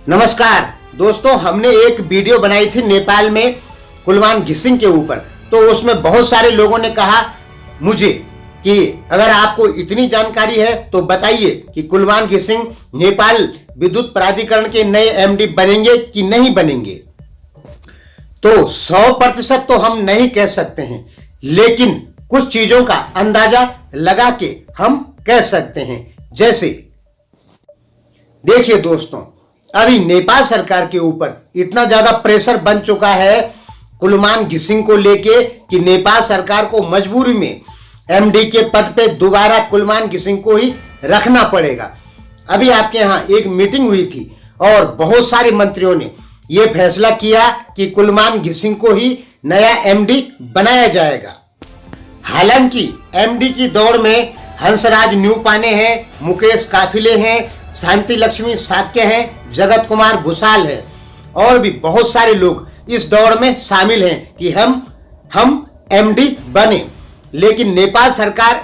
नमस्कार दोस्तों, हमने एक वीडियो बनाई थी नेपाल में कुलमान घिसिंग के ऊपर। तो उसमें बहुत सारे लोगों ने कहा मुझे कि अगर आपको इतनी जानकारी है तो बताइए कि कुलमान घिसिंग नेपाल विद्युत प्राधिकरण के नए एमडी बनेंगे कि नहीं बनेंगे। तो 100% तो हम नहीं कह सकते हैं, लेकिन कुछ चीजों का अंदाजा लगा के हम कह सकते हैं। जैसे देखिए दोस्तों, अभी नेपाल सरकार के ऊपर इतना ज्यादा प्रेशर बन चुका है कुलमान घिसिंग को लेके कि नेपाल सरकार को मजबूरी में एमडी के पद पे दोबारा कुलमान घिसिंग को ही रखना पड़ेगा। अभी आपके यहाँ एक मीटिंग हुई थी और बहुत सारे मंत्रियों ने यह फैसला किया कि कुलमान घिसिंग को ही नया एमडी बनाया जाएगा। हालांकि एमडी की दौड़ में हंसराज न्यूपाने हैं, मुकेश काफिले हैं, शांति लक्ष्मी साक्य हैं, जगत कुमार भूसाल है और भी बहुत सारे लोग इस दौड़ में शामिल हैं कि हम एमडी बने। लेकिन नेपाल सरकार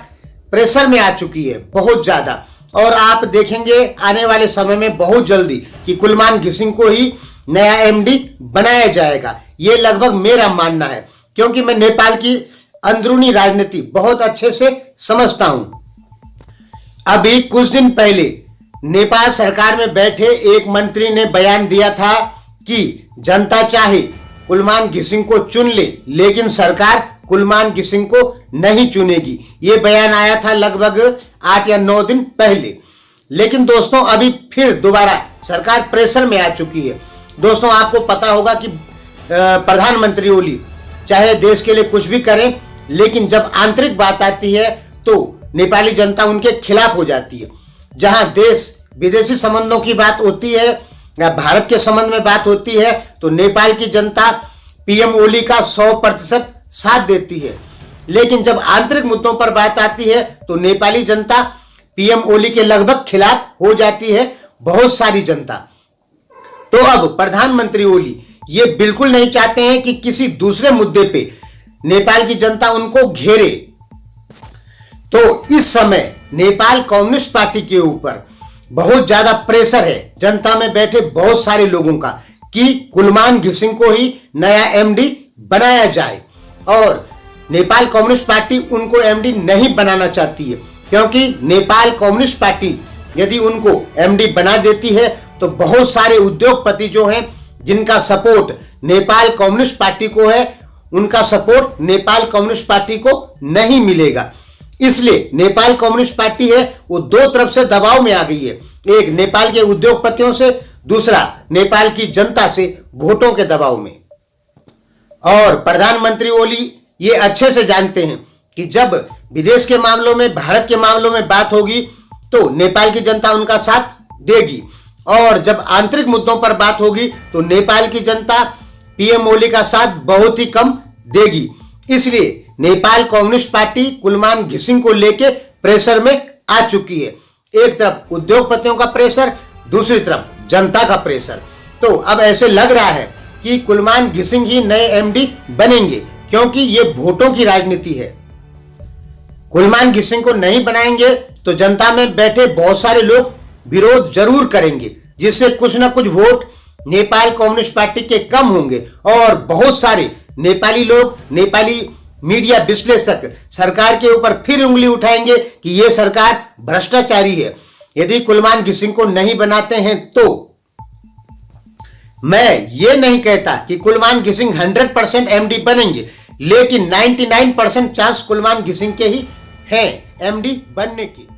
प्रेशर में आ चुकी है बहुत ज्यादा, और आप देखेंगे आने वाले समय में बहुत जल्दी कि कुलमान घिसिंग को ही नया एमडी बनाया जाएगा। ये लगभग मेरा मानना है, क्योंकि मैं नेपाल की अंदरूनी राजनीति बहुत अच्छे से समझता हूं। अभी कुछ दिन पहले नेपाल सरकार में बैठे एक मंत्री ने बयान दिया था कि जनता चाहे कुलमान घिसिंग को चुन ले, लेकिन सरकार कुलमान घिसिंग को नहीं चुनेगी। ये बयान आया था लगभग 8 या 9 दिन पहले। लेकिन दोस्तों, अभी फिर दोबारा सरकार प्रेशर में आ चुकी है। दोस्तों, आपको पता होगा कि प्रधानमंत्री ओली चाहे देश के लिए कुछ भी करें, लेकिन जब आंतरिक बात आती है तो नेपाली जनता उनके खिलाफ हो जाती है। जहां देश विदेशी संबंधों की बात होती है या भारत के संबंध में बात होती है तो नेपाल की जनता पीएम ओली का 100% साथ देती है। लेकिन जब आंतरिक मुद्दों पर बात आती है तो नेपाली जनता पीएम ओली के लगभग खिलाफ हो जाती है, बहुत सारी जनता। तो अब प्रधानमंत्री ओली ये बिल्कुल नहीं चाहते हैं कि किसी दूसरे मुद्दे पे नेपाल की जनता उनको घेरे। तो इस समय नेपाल कम्युनिस्ट पार्टी के ऊपर बहुत ज्यादा प्रेशर है जनता में बैठे बहुत सारे लोगों का कि कुलमान घिसिंग को ही नया एमडी बनाया जाए। और नेपाल कम्युनिस्ट पार्टी उनको एमडी नहीं बनाना चाहती है, क्योंकि नेपाल कम्युनिस्ट पार्टी यदि उनको एमडी बना देती है तो बहुत सारे उद्योगपति जो हैं जिनका सपोर्ट नेपाल कम्युनिस्ट पार्टी को है, उनका सपोर्ट नेपाल कम्युनिस्ट पार्टी को नहीं मिलेगा। इसलिए नेपाल कम्युनिस्ट पार्टी है वो दो तरफ से दबाव में आ गई है, एक नेपाल के उद्योगपतियों से, दूसरा नेपाल की जनता से वोटों के दबाव में। और प्रधानमंत्री ओली ये अच्छे से जानते हैं कि जब विदेश के मामलों में, भारत के मामलों में बात होगी तो नेपाल की जनता उनका साथ देगी, और जब आंतरिक मुद्दों पर बात होगी तो नेपाल की जनता पीएम ओली का साथ बहुत ही कम देगी। इसलिए नेपाल कम्युनिस्ट पार्टी कुलमान घिसिंग को लेके प्रेशर में आ चुकी है। एक तरफ उद्योगपतियों का प्रेशर, दूसरी तरफ जनता का प्रेशर। तो अब ऐसे लग रहा है कि कुलमान घिसिंग ही नए एमडी बनेंगे, क्योंकि ये वोटों की राजनीति है। कुलमान घिसिंग को नहीं बनाएंगे तो जनता में बैठे बहुत सारे लोग विरोध जरूर करेंगे, जिससे कुछ ना कुछ वोट नेपाल कम्युनिस्ट पार्टी के कम होंगे। और बहुत सारे नेपाली लोग, नेपाली मीडिया विश्लेषक सरकार के ऊपर फिर उंगली उठाएंगे कि यह सरकार भ्रष्टाचारी है यदि कुलमान घिसिंग को नहीं बनाते हैं। तो मैं ये नहीं कहता कि कुलमान घिसिंग 100% एमडी बनेंगे, लेकिन 99% चांस कुलमान घिसिंग के ही हैं एमडी बनने की।